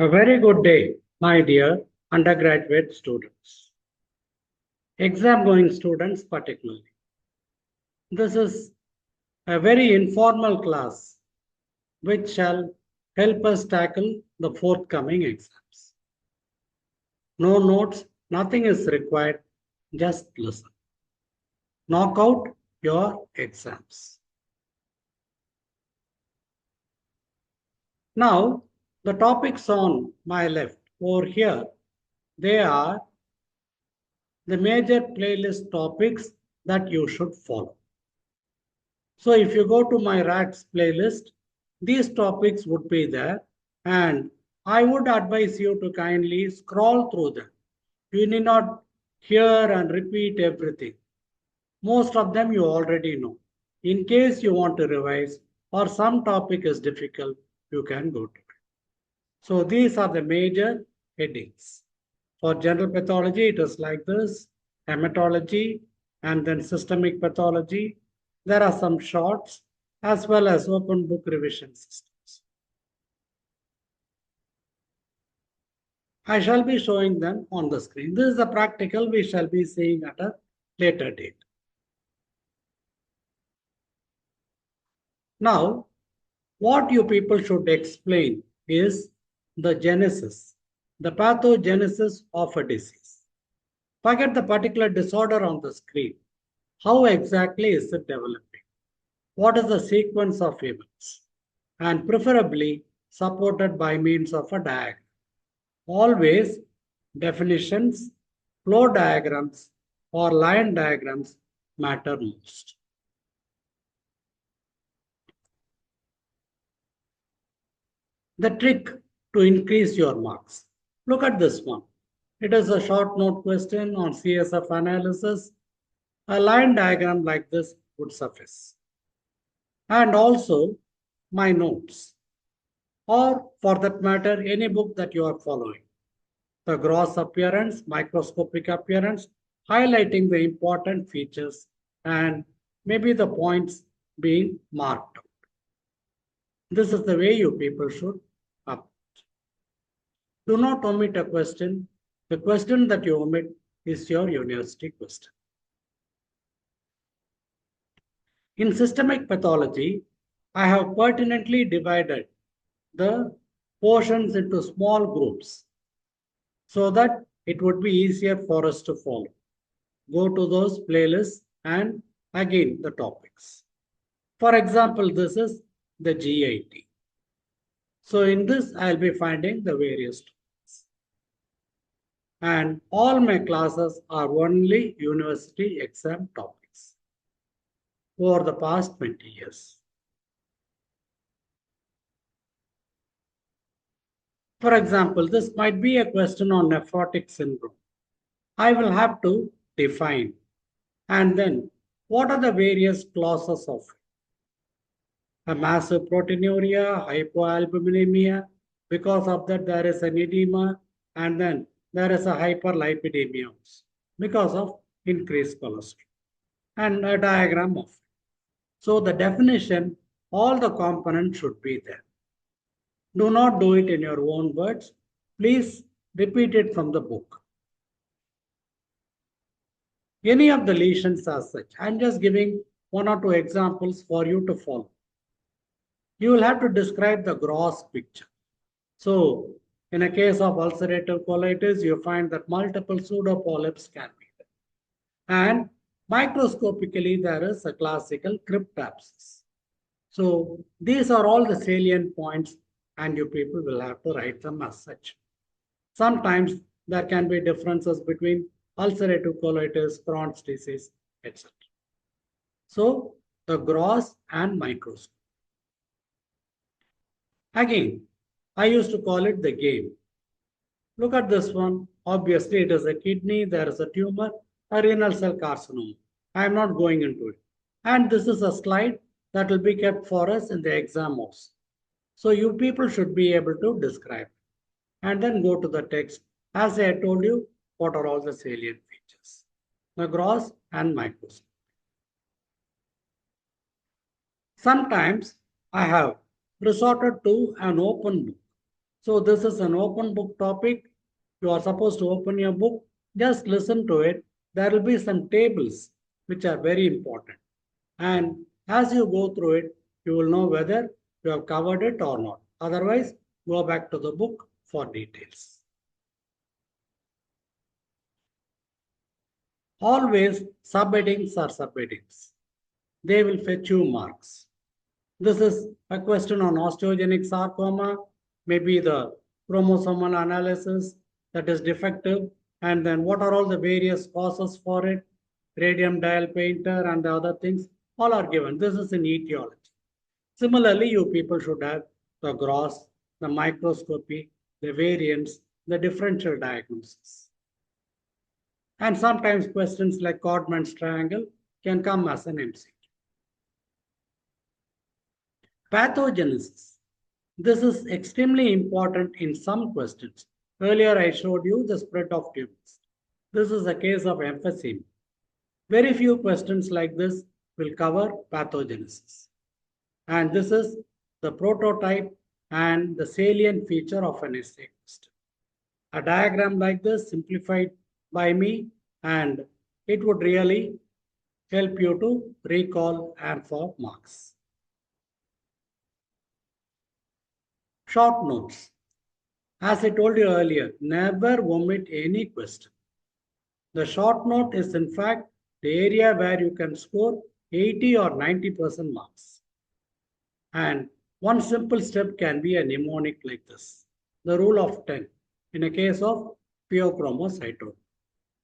A very good day, my dear undergraduate students, exam going students particularly. This is a very informal class which shall help us tackle the forthcoming exams. No notes, nothing is required, just listen. Knock out your exams. Now, the topics on my left over here, they are the major playlist topics that you should follow. So if you go to my R.A.T.S playlist, these topics would be there, and I would advise you to kindly scroll through them. You need not hear and repeat everything. Most of them you already know. In case you want to revise or some topic is difficult, you can go to it. So these are the major headings. For general pathology, it is like this: hematology and then systemic pathology. There are some shorts as well as open book revision systems. I shall be showing them on the screen. This is a practical we shall be seeing at a later date. Now, what you people should explain is the genesis, the pathogenesis of a disease. Forget the particular disorder on the screen. How exactly is it developing? What is the sequence of events? And preferably supported by means of a diagram. Always definitions, flow diagrams, or line diagrams matter most. The trick to increase your marks. Look at this one. It is a short note question on CSF analysis. A line diagram like this would suffice. And also my notes, or for that matter, any book that you are following. The gross appearance, microscopic appearance, highlighting the important features and maybe the points being marked out. This is the way you people should approach. Do not omit a question. The question that you omit is your university question. In systemic pathology, I have pertinently divided the portions into small groups so that it would be easier for us to follow. Go to those playlists and again the topics. For example, this is the GIT. So in this, I'll be finding the various topics. And all my classes are only university exam topics over the past 20 years. For example, this might be a question on nephrotic syndrome. I will have to define. And then, what are the various clauses of it? A massive proteinuria, hypoalbuminemia. Because of that, there is an edema. And then there is a hyperlipidemia because of increased cholesterol. And a diagram of it. So the definition, all the components should be there. Do not do it in your own words. Please repeat it from the book. Any of the lesions as such. I'm just giving one or two examples for you to follow. You will have to describe the gross picture. So, in a case of ulcerative colitis, you find that multiple pseudopolyps can be there. And microscopically, there is a classical cryptabscess. So, these are all the salient points, and you people will have to write them as such. Sometimes there can be differences between ulcerative colitis, Crohn's disease, etc. So, the gross and microscope. Again, I used to call it the game. Look at this one. Obviously, it is a kidney, there is a tumor, a renal cell carcinoma. I am not going into it. And this is a slide that will be kept for us in the exam also. So you people should be able to describe it. And then go to the text. As I told you, what are all the salient features? The gross and microscope. Sometimes I have resorted to an open book. So this is an open book topic. You are supposed to open your book, just listen to it. There will be some tables which are very important. And as you go through it, you will know whether you have covered it or not. Otherwise, go back to the book for details. Always subheadings are subheadings. They will fetch you marks. This is a question on osteogenic sarcoma, maybe the chromosomal analysis that is defective, and then what are all the various causes for it, radium dial painter, and the other things, all are given. This is in etiology. Similarly, you people should have the gross, the microscopy, the variants, the differential diagnosis. And sometimes questions like Codman's triangle can come as an MCQ. Pathogenesis. This is extremely important in some questions. Earlier, I showed you the spread of tumors. This is a case of emphysema. Very few questions like this will cover pathogenesis. And this is the prototype and the salient feature of an essay question. A diagram like this simplified by me, and it would really help you to recall and for marks. Short notes. As I told you earlier, never omit any question. The short note is in fact the area where you can score 80 or 90% marks. And one simple step can be a mnemonic like this. The rule of 10 in a case of pheochromocytoma.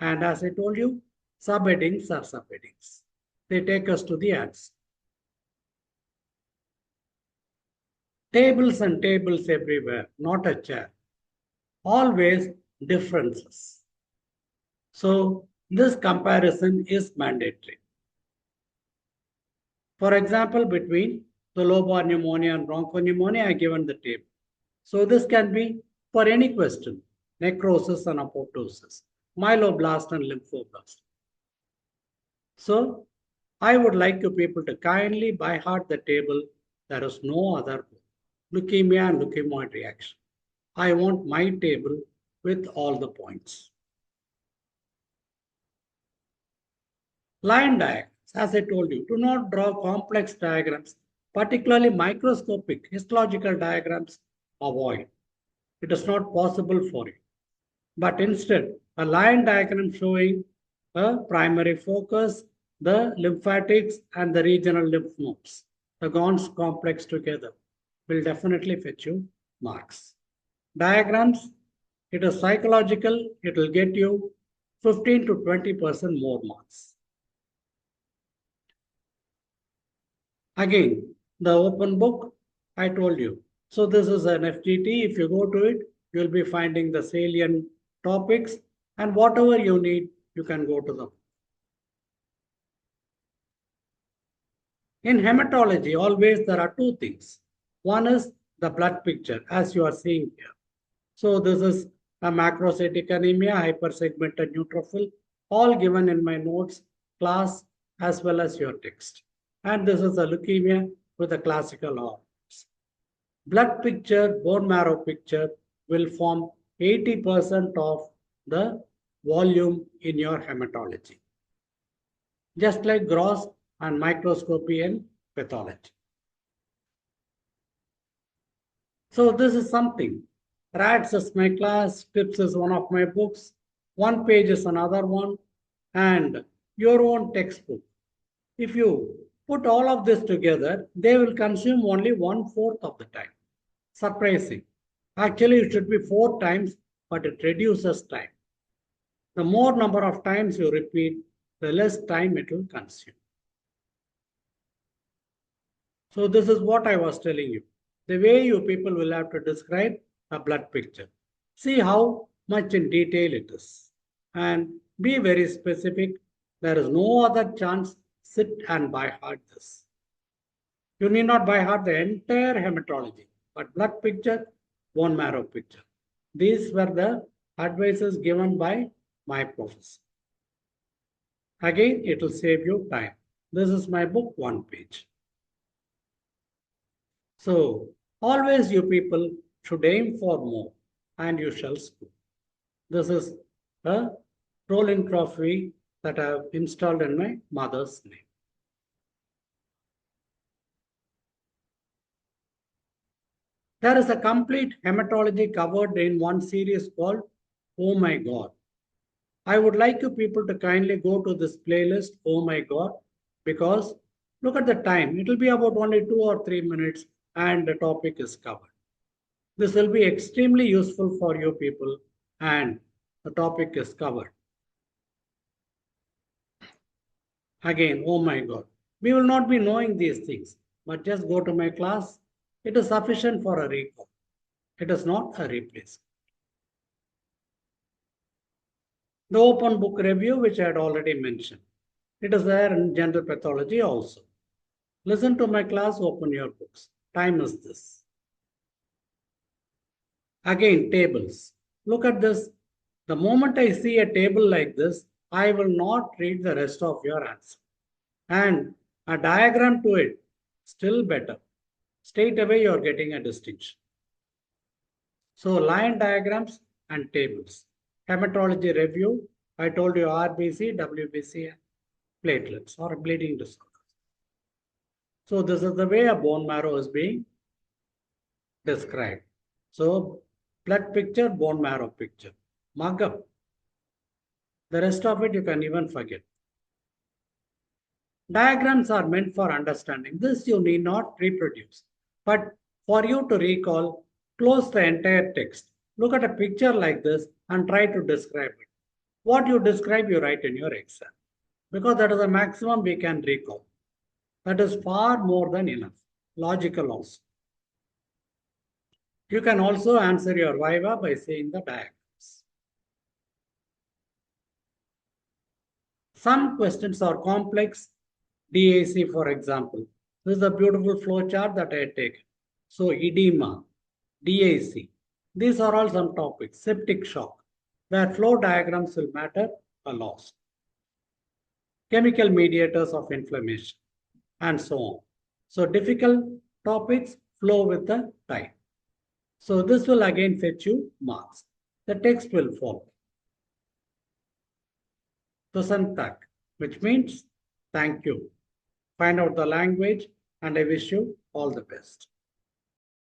And as I told you, subheadings are subheadings. They take us to the answer. Tables and tables everywhere, not a chair. Always differences. So this comparison is mandatory. For example, between the lobar pneumonia and bronchopneumonia, I given the table. So this can be for any question, necrosis and apoptosis, myeloblast and lymphoblast. So I would like you people to kindly by heart the table. There is no other book. Leukemia and leukemoid reaction. I want my table with all the points. Line diagrams, as I told you, do not draw complex diagrams, particularly microscopic histological diagrams. Avoid. It is not possible for you. But instead, a line diagram showing a primary focus, the lymphatics, and the regional lymph nodes, the Gons complex together, will definitely fetch you marks. Diagrams, it is psychological, it will get you 15 to 20% more marks. Again, the open book, I told you. So this is an FGT. If you go to it, you'll be finding the salient topics, and whatever you need, you can go to them. In hematology, always there are two things. One is the blood picture, as you are seeing here. So this is a macrocytic anemia, hypersegmented neutrophil, all given in my notes, class, as well as your text. And this is a leukemia with a classical R.A.T.S. Blood picture, bone marrow picture will form 80% of the volume in your hematology. Just like gross and microscopy and pathology. So this is something. R.A.T.S is my class, TIPS is one of my books, one page is another one, and your own textbook. If you put all of this together, they will consume only 1/4 of the time. Surprising. Actually, it should be 4 times, but it reduces time. The more number of times you repeat, the less time it will consume. So this is what I was telling you. The way you people will have to describe a blood picture. See how much in detail it is. And be very specific. There is no other chance. Sit and by heart this. You need not by heart the entire hematology, but blood picture, bone marrow picture. These were the advices given by my professor. Again, it will save you time. This is my book, 1 page. So always you people should aim for more, and you shall score. This is a rolling trophy that I have installed in my mother's name. There is a complete hematology covered in one series called Oh My God. I would like you people to kindly go to this playlist, Oh My God, because look at the time. It will be about only 2 or 3 minutes and the topic is covered. This will be extremely useful for you people and the topic is covered. Again, oh my God. We will not be knowing these things, but just go to my class. It is sufficient for a recall. It is not a replacement. The open book review, which I had already mentioned. It is there in general pathology also. Listen to my class, open your books. Time is this. Again, tables. Look at this. The moment I see a table like this, I will not read the rest of your answer. And a diagram to it, still better. Straight away, you're getting a distinction. So, line diagrams and tables. Hematology review, I told you RBC, WBC, platelets or bleeding disorder. So, this is the way a bone marrow is being described. So, blood picture, bone marrow picture. Mug up. The rest of it you can even forget. Diagrams are meant for understanding. This you need not reproduce. But for you to recall, close the entire text. Look at a picture like this and try to describe it. What you describe, you write in your exam. Because that is the maximum we can recall. That is far more than enough. Logical also. You can also answer your viva by saying the diagrams. Some questions are complex. DAC, for example. This is a beautiful flow chart that I had taken. So, edema, DAC. These are all some topics. Septic shock, where flow diagrams will matter a lot. Chemical mediators of inflammation, and so on. So, difficult topics flow with the time. So, this will again fetch you marks. The text will follow. Tusantak, which means thank you. Find out the language, and I wish you all the best.